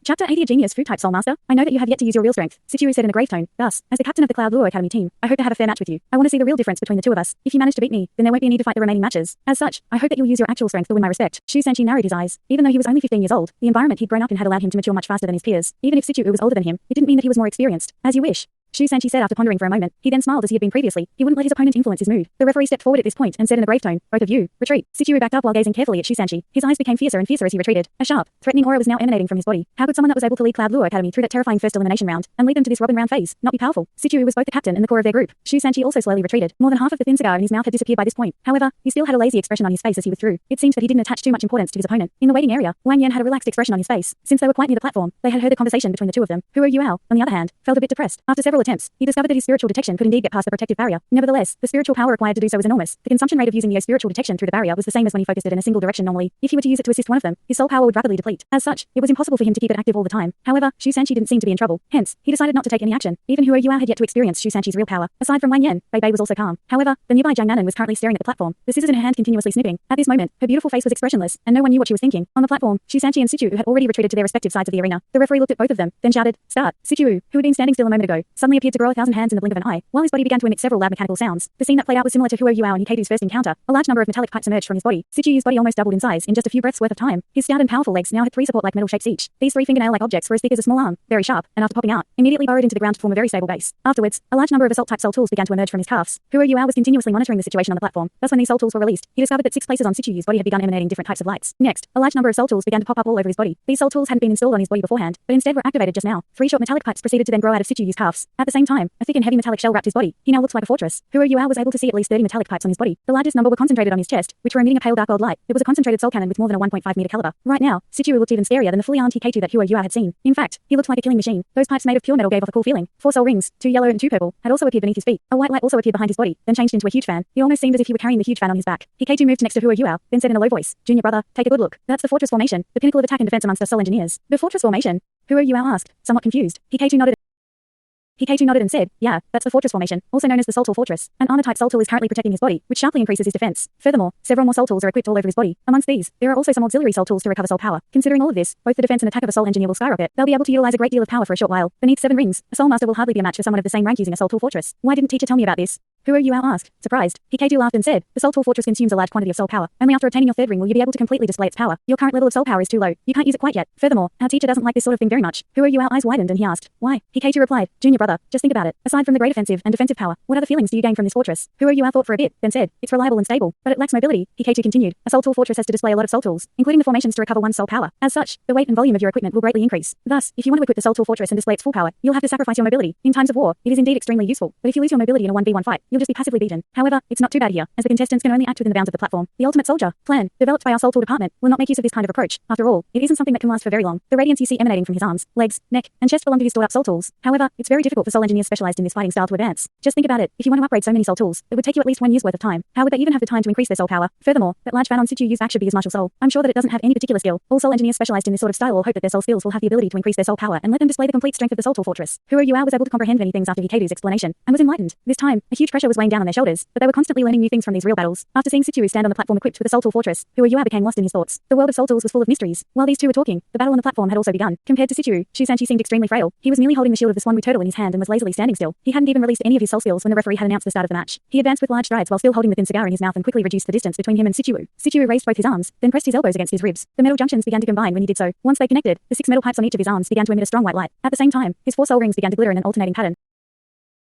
Chapter 80 A Genius Food Type Soul Master. I know that you have yet to use your real strength, Situru said in a grave tone. Thus, as the captain of the Douluo Academy team, I hope to have a fair match with you. I want to see the real difference between the two of us. If you manage to beat me, then there won't be a need to fight the remaining matches. As such, I hope that you'll use your actual strength to win my respect. Shu Sanchi narrowed his eyes. Even though he was only 15 years old, the environment he'd grown up in had allowed him to mature much faster than his peers. Even if Situru was older than him, it didn't mean that he was more experienced. As you wish. Shu Sanchi said after pondering for a moment. He then smiled as he had been previously. He wouldn't let his opponent influence his mood. The referee stepped forward at this point and said in a grave tone, both of you, retreat. Situru backed up while gazing carefully at Shu Sanchi. His eyes became fiercer and fiercer as he retreated. A sharp, threatening aura was now emanating from his body. How could someone that was able to lead Douluo Academy through that terrifying first elimination round and lead them to this Robin round phase not be powerful? Situru was both the captain and the core of their group. Shu Sanchi also slowly retreated. More than half of the thin cigar in his mouth had disappeared by this point. However, he still had a lazy expression on his face as he withdrew. It seemed that he didn't attach too much importance to his opponent. In the waiting area, Wang Yan had a relaxed expression on his face. Since they were quite near the platform, they had heard the conversation between the two of them. Huo Yuao, on the other hand, felt a bit depressed. After several attempts, he discovered that his spiritual detection could indeed get past the protective barrier. Nevertheless, the spiritual power required to do so was enormous. The consumption rate of using the spiritual detection through the barrier was the same as when he focused it in a single direction normally. If he were to use it to assist one of them, his soul power would rapidly deplete. As such, it was impossible for him to keep it active all the time. However, Shu Sanchi didn't seem to be in trouble. Hence, he decided not to take any action. Even Huo Yuao had yet to experience Shu Sanchi's real power. Aside from Wang Yan, Bei Bei was also calm. However, the nearby Jiang Nanan was currently staring at the platform, the scissors in her hand continuously snipping. At this moment, her beautiful face was expressionless, and no one knew what she was thinking. On the platform, Shu Sanchi and Situru had already retreated to their respective sides of the arena. The referee looked at both of them, then shouted, "Start!" Situru, who had been standing still a moment ago, suddenly appeared to grow 1,000 hands in the blink of an eye, while his body began to emit several loud mechanical sounds. The scene that played out was similar to Huo Yuao and Hikadu's first encounter. A large number of metallic pipes emerged from his body. Situru's body almost doubled in size in just a few breaths worth of time. His stout and powerful legs now had 3 support-like metal shapes each. These 3 fingernail-like objects were as thick as a small arm, very sharp, and after popping out, immediately burrowed into the ground to form a very stable base. Afterwards, a large number of assault-type soul tools began to emerge from his calves. Huo Yuao was continuously monitoring the situation on the platform. Thus, when these soul tools were released, he discovered that 6 places on Situru's body had begun emanating different types of lights. Next, a large number of soul tools began to pop up all over his body. These soul tools hadn't been installed on his body beforehand, but instead were activated just now. 3 short metallic pipes proceeded to then grow out of Situru's calves. At the same time, a thick and heavy metallic shell wrapped his body. He now looked like a fortress. Huo Yuao was able to see at least 30 metallic pipes on his body. The largest number were concentrated on his chest, which were emitting a pale dark gold light. It was a concentrated soul cannon with more than a 1.5 meter caliber. Right now, Situru looked even scarier than the fully armed Hikaru that Huo Yuao had seen. In fact, he looked like a killing machine. Those pipes made of pure metal gave off a cool feeling. 4 soul rings, 2 yellow and 2 purple, had also appeared beneath his feet. A white light also appeared behind his body, then changed into a huge fan. It almost seemed as if he were carrying the huge fan on his back. Hikaru moved next to Huo Yuao, then said in a low voice, "Junior brother, take a good look. That's the fortress formation, the pinnacle of attack and defense amongst us soul engineers." The fortress formation? Huo Yuao asked, somewhat confused. Hikaru nodded and said, "Yeah, that's the fortress formation, also known as the soul tool fortress. An armor-type soul tool is currently protecting his body, which sharply increases his defense. Furthermore, several more soul tools are equipped all over his body. Amongst these, there are also some auxiliary soul tools to recover soul power. Considering all of this, both the defense and attack of a soul engineer will skyrocket. They'll be able to utilize a great deal of power for a short while. Beneath 7 rings, a soul master will hardly be a match for someone of the same rank using a soul tool fortress. Why didn't teacher tell me about this?" Huo Yuao asked, surprised. Hikaru laughed and said, "The soul tool fortress consumes a large quantity of soul power. Only after attaining your 3rd ring will you be able to completely display its power. Your current level of soul power is too low. You can't use it quite yet. Furthermore, our teacher doesn't like this sort of thing very much." Huo Yuao's eyes widened and he asked, "Why?" Hikaru replied, "Junior brother, just think about it. Aside from the great offensive and defensive power, what other feelings do you gain from this fortress?" Huo Yuao thought for a bit, then said, "It's reliable and stable, but it lacks mobility." Hikaru continued, "A soul tool fortress has to display a lot of soul tools, including the formations to recover one's soul power. As such, the weight and volume of your equipment will greatly increase. Thus, if you want to equip the soul tool fortress and display its full power, you'll have to sacrifice your mobility. In times of war, it is indeed extremely useful, but if you lose your mobility in a 1v1 fight, you'll just be passively beaten. However, it's not too bad here, as the contestants can only act within the bounds of the platform. The ultimate soldier plan, developed by our soul tool department, will not make use of this kind of approach. After all, it isn't something that can last for very long. The radiance you see emanating from his arms, legs, neck, and chest belong to his stored up soul tools. However, it's very difficult for soul engineers specialized in this fighting style to advance. Just think about it. If you want to upgrade so many soul tools, it would take you at least 1 year's worth of time. How would they even have the time to increase their soul power? Furthermore, that large fan on Situ used back should be his martial soul. I'm sure that it doesn't have any particular skill. All soul engineers specialized in this sort of style will hope that their soul skills will have the ability to increase their soul power and let them display the complete strength of the soul tool fortress." Huo Yuao was able to comprehend many things after Hikaru's explanation and was enlightened. This time, a huge pressure was weighing down on their shoulders, but they were constantly learning new things from these real battles. After seeing Situ stand on the platform equipped with a soul tool fortress, Huo Yuao became lost in his thoughts. The world of soul tools was full of mysteries. While these two were talking, the battle on the platform had also begun. Compared to Situ, Shu Sanchi seemed extremely frail. He was merely holding the shield of the Swanwu turtle in his hand and was lazily standing still. He hadn't even released any of his soul skills when the referee had announced the start of the match. He advanced with large strides while still holding the thin cigar in his mouth and quickly reduced the distance between him and Situ. Situ raised both his arms, then pressed his elbows against his ribs. The metal junctions began to combine when he did so. Once they connected, the 6 metal pipes on each of his arms began to emit a strong white light. At the same time, his 4 soul rings began to glitter in an alternating pattern.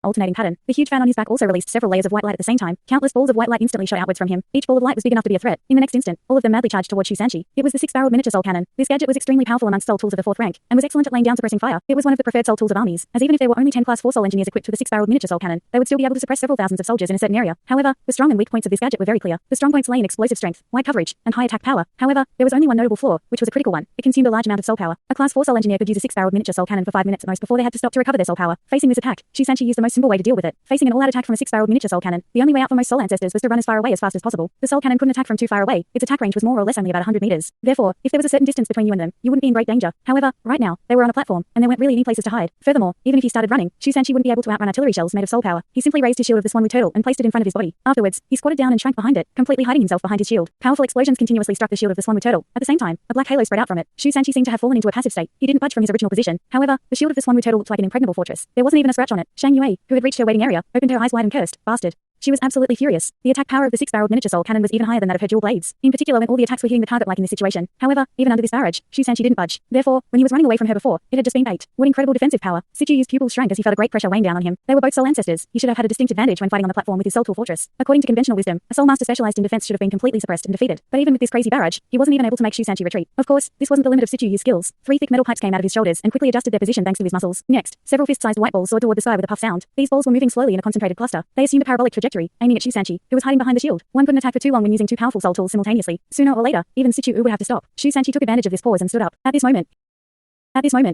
The huge fan on his back also released several layers of white light at the same time. Countless balls of white light instantly shot outwards from him. Each ball of light was big enough to be a threat. In the next instant, all of them madly charged towards Shu Sanchi. It was the 6-barreled miniature soul cannon. This gadget was extremely powerful amongst soul tools of the 4th rank, and was excellent at laying down suppressing fire. It was one of the preferred soul tools of armies, as even if there were only 10 class 4 soul engineers equipped with a 6-barreled miniature soul cannon, they would still be able to suppress several thousands of soldiers in a certain area. However, the strong and weak points of this gadget were very clear. The strong points lay in explosive strength, wide coverage, and high attack power. However, there was only one notable flaw, which was a critical one. It consumed a large amount of soul power. A class 4 soul engineer could use a 6-barreled miniature soul cannon for 5 minutes at most before they had to stop to recover their soul power. Facing this attack, Shu Sanchi used the most most simple way to deal with it. Facing an all-out attack from a 6-barreled miniature soul cannon, the only way out for most soul ancestors was to run as far away as fast as possible. The soul cannon couldn't attack from too far away. Its attack range was more or less only about 100 meters. Therefore, if there was a certain distance between you and them, you wouldn't be in great danger. However, right now, they were on a platform, and there weren't really any places to hide. Furthermore, even if he started running, Shusanchi wouldn't be able to outrun artillery shells made of soul power. He simply raised his shield of the Swanwu turtle and placed it in front of his body. Afterwards, he squatted down and shrank behind it, completely hiding himself behind his shield. Powerful explosions continuously struck the shield of the Swanwu turtle. At the same time, a black halo spread out from it. Shusanchi seemed to have fallen into a passive state. He didn't budge from his original position. However, the shield of the Swanwu turtle looked like an impregnable fortress. There wasn't even a scratch on it. Shang Yue, who had reached her waiting area, opened her eyes wide and cursed, "Bastard." She was absolutely furious. The attack power of the 6-barreled miniature soul cannon was even higher than that of her dual blades, in particular when all the attacks were hitting the target like in this situation. However, even under this barrage, Shusanchi didn't budge. Therefore, when he was running away from her before, it had just been bait. What incredible defensive power. Sichu's pupils shrank as he felt a great pressure weighing down on him. They were both soul ancestors. He should have had a distinct advantage when fighting on the platform with his soul tool fortress. According to conventional wisdom, a soul master specialized in defense should have been completely suppressed and defeated. But even with this crazy barrage, he wasn't even able to make Shusanchi retreat. Of course, this wasn't the limit of Sichu's skills. 3 thick metal pipes came out of his shoulders and quickly adjusted their position thanks to his muscles. Next, several fist-sized white balls soared toward the sky with a puff sound. These balls were moving slowly in a concentrated cluster. They assumed a parabolic trajectory, aiming at Shusanchi, who was hiding behind the shield. One couldn't attack for too long when using 2 powerful soul tools simultaneously. Sooner or later, even Sichu would have to stop. Shusanchi took advantage of this pause and stood up. At this moment,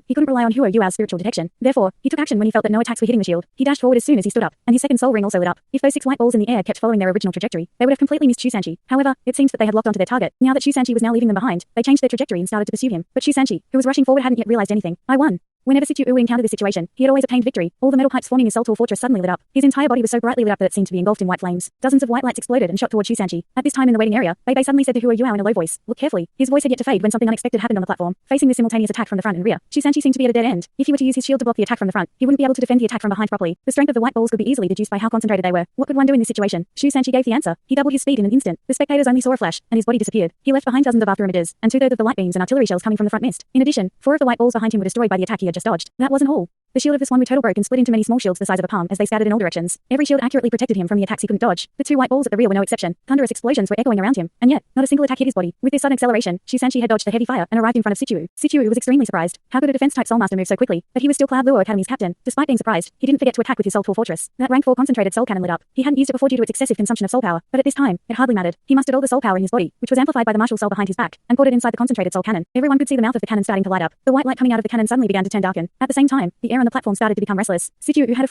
he couldn't rely on Huo Yuao's spiritual detection. Therefore, he took action when he felt that no attacks were hitting the shield. He dashed forward as soon as he stood up, and his second soul ring also lit up. If those 6 white balls in the air kept following their original trajectory, they would have completely missed Shusanchi. However, it seems that they had locked onto their target. Now that Shusanchi was now leaving them behind, they changed their trajectory and started to pursue him. But Shusanchi, who was rushing forward, hadn't yet realized anything. I won. Whenever Sichu encountered this situation, he had always obtained victory. All the metal pipes forming his soul tool fortress suddenly lit up. His entire body was so brightly lit up that it seemed to be engulfed in white flames. Dozens of white lights exploded and shot toward Shusanchi. At this time in the waiting area, Bei suddenly said to Huo Yuao in a low voice, "Look carefully." His voice had yet to fade when something unexpected happened on the platform. Facing this simultaneous attack from the front and rear, Shusanchi seemed to be at a dead end. If he were to use his shield to block the attack from the front, he wouldn't be able to defend the attack from behind properly. The strength of the white balls could be easily deduced by how concentrated they were. What could one do in this situation? Shusanchi gave the answer. He doubled his speed in an instant. The spectators only saw a flash, and his body disappeared. He left behind dozens of after images, and 2/3 of the light beams and artillery shells coming from the front missed. In addition, 4 of the white balls behind him were destroyed by the attack he had just dodged. That wasn't all. The shield of the Swanwu turtle broke and split into many small shields the size of a palm as they scattered in all directions. Every shield accurately protected him from the attacks he couldn't dodge. The 2 white balls at the rear were no exception. Thunderous explosions were echoing around him, and yet, not a single attack hit his body. With this sudden acceleration, Shusanchi had dodged the heavy fire and arrived in front of Sichu. Sichu was extremely surprised. How could a defense-type soulmaster move so quickly? But he was still Cloud Luo Academy's captain. Despite being surprised, he didn't forget to attack with his soul tool fortress. That rank 4 concentrated soul cannon lit up. He hadn't used it before due to its excessive consumption of soul power, but at this time, it hardly mattered. He mustered all the soul power in his body, which was amplified by the martial soul behind his back, and poured it inside the concentrated soul cannon. Everyone could see the mouth of the cannon starting to light up. The white light coming out of the cannon suddenly began to turn darken. At the same time, the air on the platform started to become restless. Sichu had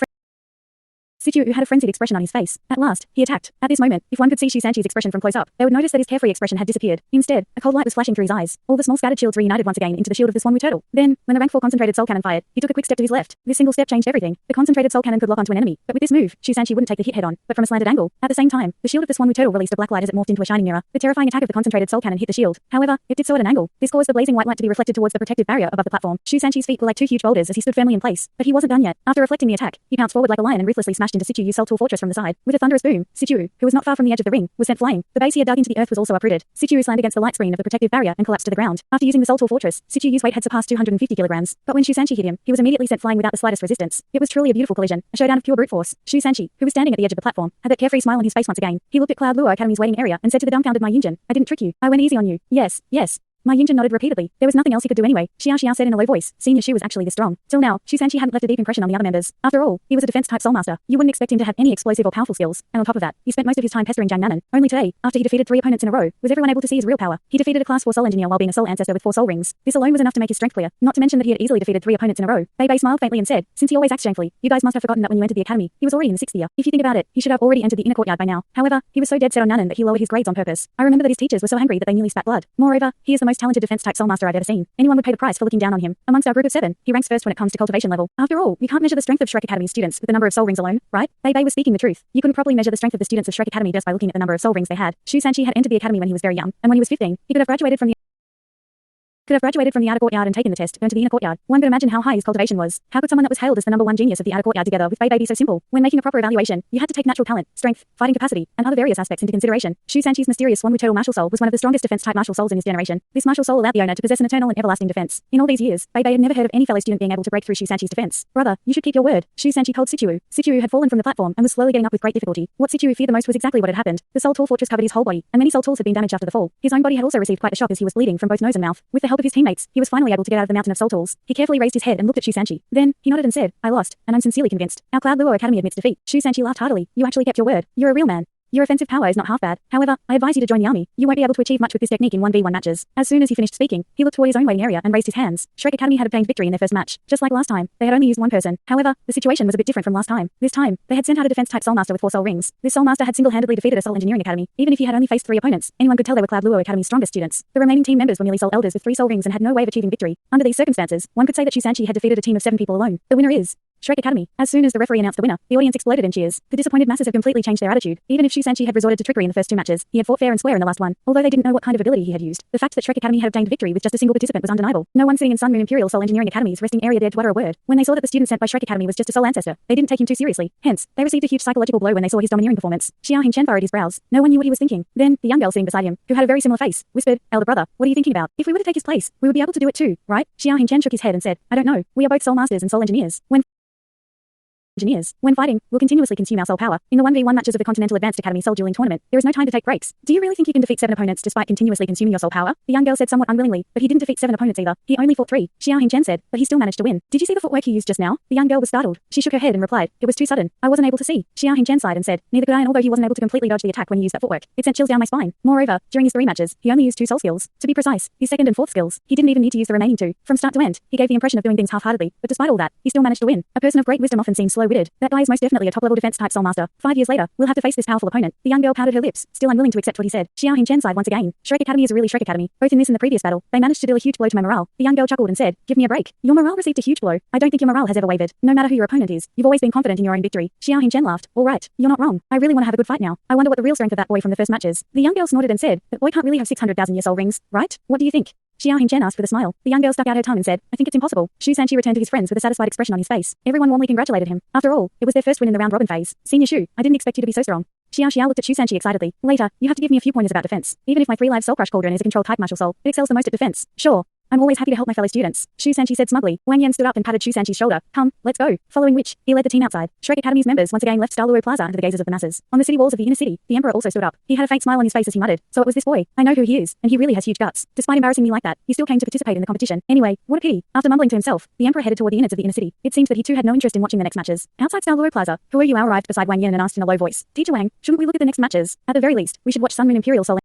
a frenzied expression on his face. At last, he attacked. At this moment, if one could see Shusanchi's expression from close up, they would notice that his carefree expression had disappeared. Instead, a cold light was flashing through his eyes. All the small scattered shields reunited once again into the shield of the Swanwu turtle. Then, when the rank 4 concentrated soul cannon fired, he took a quick step to his left. This single step changed everything. The concentrated soul cannon could lock onto an enemy, but with this move, Shusanchi wouldn't take the hit head on, but from a slanted angle. At the same time, the shield of the Swanwu turtle released a black light as it morphed into a shining mirror. The terrifying attack of the concentrated soul cannon hit the shield. However, it did so at an angle. This caused the blazing white light to be reflected towards the protective barrier above the platform. Shusanchi's feet were like 2 huge boulders as he stood firmly in place, but he wasn't done yet. After reflecting the attack, he pounced forward like a lion and ruthlessly smashed into Sichu's soul tool fortress from the side. With a thunderous boom, Sichu, who was not far from the edge of the ring, was sent flying. The base he had dug into the earth was also uprooted. Sichu slammed against the light screen of the protective barrier and collapsed to the ground. After using the soul tool fortress, Sichu's weight had surpassed 250 kilograms. But when Shusanchi hit him, he was immediately sent flying without the slightest resistance. It was truly a beautiful collision, a showdown of pure brute force. Shusanchi, who was standing at the edge of the platform, had that carefree smile on his face once again. He looked at Cloud Luo Academy's waiting area and said to the dumbfounded Ma Yunjin, "I didn't trick you. I went easy on you." "Yes, yes." Ma Yunjin nodded repeatedly. There was nothing else he could do anyway. Xiao said in a low voice, seeing Shu was actually this strong. Till now, Shusanchi hadn't left a deep impression on the other members. After all, he was a defense-type soulmaster. You wouldn't expect him to have any explosive or powerful skills. And on top of that, he spent most of his time pestering Jiang Nanan. Only today, after he defeated 3 opponents in a row, was everyone able to see his real power. He defeated a class 4 soul engineer while being a soul ancestor with 4 soul rings. This alone was enough to make his strength clear. Not to mention that he had easily defeated 3 opponents in a row. Bei smiled faintly and said, "Since he always acts shamefully, you guys must have forgotten that when you entered the academy, he was already in the 6th year. If you think about it, he should have already entered the inner courtyard by now. However, he was so dead set on Nanan that he lowered his grades on purpose. I remember that his teachers were so angry that they nearly spat blood. Moreover, he is the most talented defense-type soulmaster I've ever seen. Anyone would pay the price for looking down on him. Amongst our group of 7, he ranks first when it comes to cultivation level. After all, you can't measure the strength of Shrek Academy students with the number of soul rings alone, right?" Bei was speaking the truth. You couldn't properly measure the strength of the students of Shrek Academy just by looking at the number of soul rings they had. Shusanchi had entered the academy when he was very young, and when he was 15, he could have graduated from the outer courtyard and taken the test to enter the inner courtyard. One could imagine how high his cultivation was. How could someone that was hailed as the number 1 genius of the outer courtyard together with Bei be so simple? When making a proper evaluation, you had to take natural talent, strength, fighting capacity, and other various aspects into consideration. Shusanchi's mysterious Swanwu turtle martial soul was one of the strongest defense-type martial souls in his generation. This martial soul allowed the owner to possess an eternal and everlasting defense. In all these years, Bei had never heard of any fellow student being able to break through Shusanchi's defense. "Brother, you should keep your word," Shusanchi told Sichu. Sichu had fallen from the platform and was slowly getting up with great difficulty. What Sichu feared the most was exactly what had happened. The soul tool fortress covered his whole body, and many soul tools had been damaged after the fall. His own body had also received quite a shock as he was bleeding from both nose and mouth. With the help of his teammates, he was finally able to get out of the mountain of soul tools. He carefully raised his head and looked at Shusanchi. Then, he nodded and said, "I lost, and I'm sincerely convinced. Our Cloud Luo Academy admits defeat." Shusanchi laughed heartily. "You actually kept your word. You're a real man." Your offensive power is not half bad. However, I advise you to join the army. You won't be able to achieve much with this technique in 1v1 matches. As soon as he finished speaking, he looked toward his own waiting area and raised his hands. Shrek Academy had obtained victory in their first match. Just like last time, they had only used one person. However, the situation was a bit different from last time. This time, they had sent out a defense-type Soulmaster with 4 soul rings. This Soulmaster had single-handedly defeated a Soul Engineering Academy. Even if he had only faced 3 opponents, anyone could tell they were Douluo Academy's strongest students. The remaining team members were merely Soul Elders with 3 soul rings and had no way of achieving victory. Under these circumstances, one could say that Shusanchi had defeated a team of 7 people alone. The winner is Shrek Academy. As soon as the referee announced the winner, the audience exploded in cheers. The disappointed masses have completely changed their attitude. Even if Shusanchi had resorted to trickery in the first 2 matches, he had fought fair and square in the last one. Although they didn't know what kind of ability he had used, the fact that Shrek Academy had obtained victory with just a single participant was undeniable. No one sitting in Sun Moon Imperial Soul Engineering Academy's resting area dared to utter a word. When they saw that the student sent by Shrek Academy was just a soul ancestor, they didn't take him too seriously. Hence, they received a huge psychological blow when they saw his domineering performance. Xiao Hingchen furrowed his brows. No one knew what he was thinking. Then, the young girl sitting beside him, who had a very similar face, whispered, "Elder brother, what are you thinking about? If we were to take his place, we would be able to do it too, right?" Xiao Hingchen shook his head and said, "I don't know. We are both soul masters and soul engineers. When fighting, we'll continuously consume our soul power. In the 1v1 matches of the Continental Advanced Academy Soul Dueling Tournament, there is no time to take breaks. Do you really think you can defeat 7 opponents despite continuously consuming your soul power?" The young girl said somewhat unwillingly, but he didn't defeat 7 opponents either. He only fought 3. Xiao Hingchen said, but he still managed to win. "Did you see the footwork he used just now?" The young girl was startled. She shook her head and replied, "It was too sudden. I wasn't able to see." Xiao Hingchen sighed and said, "Neither could I, and although he wasn't able to completely dodge the attack when he used that footwork, it sent chills down my spine. Moreover, during his 3 matches, he only used 2 soul skills. To be precise, his 2nd and 4th skills. He didn't even need to use the remaining 2. From start to end, he gave the impression of doing things half-heartedly, but despite all that, he still managed to win. A person of great wisdom often seems slow-witted. That guy is most definitely a top-level defense-type soul master. 5 years later, we'll have to face this powerful opponent." The young girl pouted her lips, still unwilling to accept what he said. Xiao Hingchen sighed once again. Shrek Academy is really Shrek Academy. Both in this and the previous battle, they managed to deal a huge blow to my morale. The young girl chuckled and said, "Give me a break. Your morale received a huge blow. I don't think your morale has ever wavered. No matter who your opponent is, you've always been confident in your own victory." Xiao Hingchen laughed. "All right, you're not wrong. I really want to have a good fight now. I wonder what the real strength of that boy from the first match is." The young girl snorted and said, "That boy can't really have 600,000 year soul rings, right? What do you think?" Xiao Hingchen asked with a smile. The young girl stuck out her tongue and said, "I think it's impossible." Shusanchi returned to his friends with a satisfied expression on his face. Everyone warmly congratulated him. After all, it was their first win in the round-robin phase. "Senior Shu, I didn't expect you to be so strong." Xiao looked at Shusanchi excitedly. "Later, you have to give me a few pointers about defense. Even if my 3 live soul crush cauldron is a control-type martial soul, it excels the most at defense." "Sure. I'm always happy to help my fellow students," Shusanchi said smugly. Wang Yan stood up and patted Shusanchi's shoulder. "Come, let's go." Following which, he led the team outside. Shrek Academy's members once again left Douluo Plaza under the gazes of the masses. On the city walls of the inner city, the Emperor also stood up. He had a faint smile on his face as he muttered, "So it was this boy. I know who he is, and he really has huge guts. Despite embarrassing me like that, he still came to participate in the competition. Anyway, what a pity." After mumbling to himself, the Emperor headed toward the innards of the inner city. It seemed that he too had no interest in watching the next matches. Outside Douluo Plaza, Huo Yuao arrived beside Wang Yan and asked in a low voice, "Teacher Wang, shouldn't we look at the next matches? At the very least, we should watch Sun Moon Imperial Soul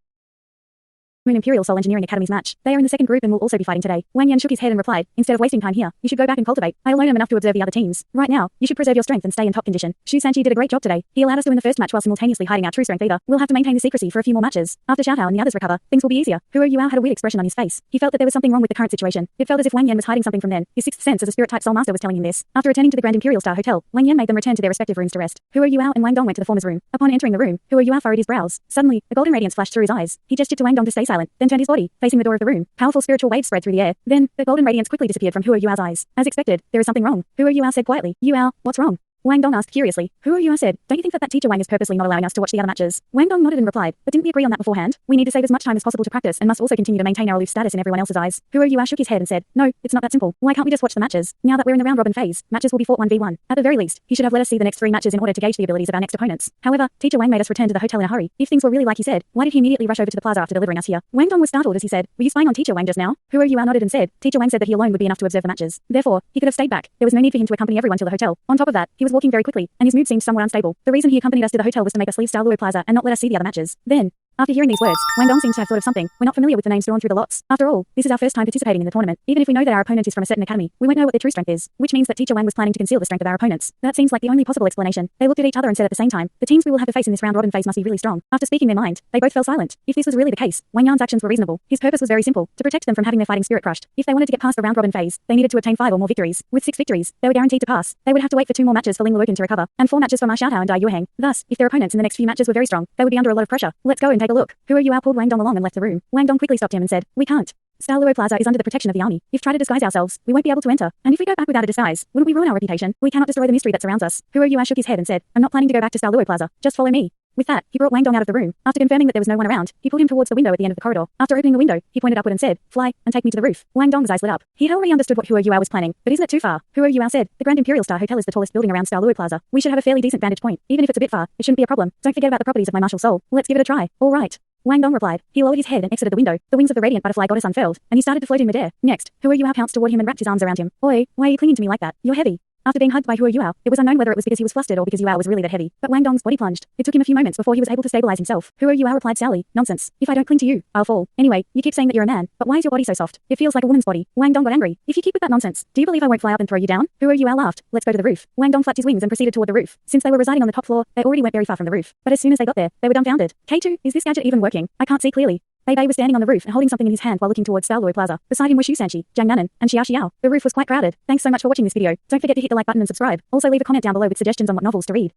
Engineering Academy's match. They are in the second group and will also be fighting today." Wang Yan shook his head and replied, "Instead of wasting time here, you should go back and cultivate. I alone am enough to observe the other teams. Right now, you should preserve your strength and stay in top condition. Shusanchi did a great job today. He allowed us to win the first match while simultaneously hiding our true strength either. We'll have to maintain the secrecy for a few more matches. After Xiaotao and the others recover, things will be easier." Huo Yuao had a weird expression on his face. He felt that there was something wrong with the current situation. It felt as if Wang Yan was hiding something from them. His 6th sense as a spirit-type soul master was telling him this. After returning to the Grand Imperial Star Hotel, Wang Yan made them return to their respective rooms to rest. Huo Yuao and Wang Dong went to the former's room. Upon entering the room, Huo Yuao furrowed his brows. Suddenly, a golden radiance flashed through his eyes. He gestured to Wang Dong to stay silent, then turned his body, facing the door of the room. Powerful spiritual waves spread through the air. Then, the golden radiance quickly disappeared from Huo Yuao's eyes. As expected, there is something wrong. Huo Yuao said quietly. "Yuao, what's wrong?" Wang Dong asked curiously. Huo Yuao said, "Don't you think that teacher Wang is purposely not allowing us to watch the other matches?" Wang Dong nodded and replied, "But didn't we agree on that beforehand? We need to save as much time as possible to practice and must also continue to maintain our aloof status in everyone else's eyes." Huo Yuao shook his head and said, "No, it's not that simple. Why can't we just watch the matches? Now that we're in the round-robin phase, matches will be fought 1v1. At the very least, he should have let us see the next 3 matches in order to gauge the abilities of our next opponents. However, teacher Wang made us return to the hotel in a hurry. If things were really like he said, why did he immediately rush over to the plaza after delivering us here?" Wang Dong was startled as he said, "Were you spying on teacher Wang just now?" Huo Yuao nodded and said, "Teacher Wang said that he alone would be enough to observe the matches. Therefore, he could have stayed back. There was no need for him to accompany everyone to the hotel. On top of that, he was walking very quickly, and his mood seemed somewhat unstable. The reason he accompanied us to the hotel was to make us leave Douluo Plaza and not let us see the other matches." Then, after hearing these words, Wang Dong seemed to have thought of something. "We're not familiar with the names drawn through the lots. After all, this is our first time participating in the tournament. Even if we know that our opponent is from a certain academy, we won't know what their true strength is, which means that teacher Wang was planning to conceal the strength of our opponents. That seems like the only possible explanation." They looked at each other and said at the same time, "The teams we will have to face in this round-robin phase must be really strong." After speaking their mind, they both fell silent. If this was really the case, Wang Yan's actions were reasonable. His purpose was very simple, to protect them from having their fighting spirit crushed. If they wanted to get past the round-robin phase, they needed to obtain 5 or more victories. With 6 victories, they were guaranteed to pass. They would have to wait for 2 more matches for Ling Luoken to recover, and 4 matches for Ma Xiaotao and Dai Yueheng. Thus, if their opponents in the next few matches were very strong, they would be under a lot of pressure. "Let's go and take a look." Huo Yuao pulled Wang Dong along and left the room. Wang Dong quickly stopped him and said, "We can't. Douluo Plaza is under the protection of the army. If try to disguise ourselves, we won't be able to enter. And if we go back without a disguise, wouldn't we ruin our reputation? We cannot destroy the mystery that surrounds us." Huo Yuao shook his head and said, "I'm not planning to go back to Douluo Plaza. Just follow me." With that, he brought Wang Dong out of the room. After confirming that there was no one around, he pulled him towards the window at the end of the corridor. After opening the window, he pointed upward and said, "Fly, and take me to the roof." Wang Dong's eyes lit up. He had already understood what Huo Yuao was planning, but isn't it too far? Huo Yuao said, "The Grand Imperial Star Hotel is the tallest building around Douluo Plaza. We should have a fairly decent vantage point. Even if it's a bit far, it shouldn't be a problem. Don't forget about the properties of my martial soul. Let's give it a try." "All right." Wang Dong replied. He lowered his head and exited the window. The wings of the radiant butterfly goddess unfurled, and he started to float in midair. Next, Huo Yuao pounced toward him and wrapped his arms around him. "Oi, why are you clinging to me like that? You're heavy." After being hugged by Huo Yuao, it was unknown whether it was because he was flustered or because Yuao was really that heavy, but Wang Dong's body plunged. It took him a few moments before he was able to stabilize himself. Huo Yuao replied sourly, nonsense. If I don't cling to you, I'll fall. Anyway, you keep saying that you're a man, but why is your body so soft? It feels like a woman's body. Wang Dong got angry. If you keep with that nonsense, do you believe I won't fly up and throw you down? Huo Yuao laughed. Let's go to the roof. Wang Dong flapped his wings and proceeded toward the roof. Since they were residing on the top floor, they already weren't very far from the roof. But as soon as they got there, they were dumbfounded. K2, is this gadget even working? I can't see clearly. Bei Bei was standing on the roof and holding something in his hand while looking towards Douluo Plaza. Beside him were Shu Sanchi, Jiang Nanan, and Xia Xiao. The roof was quite crowded. Thanks so much for watching this video. Don't forget to hit the like button and subscribe. Also leave a comment down below with suggestions on what novels to read.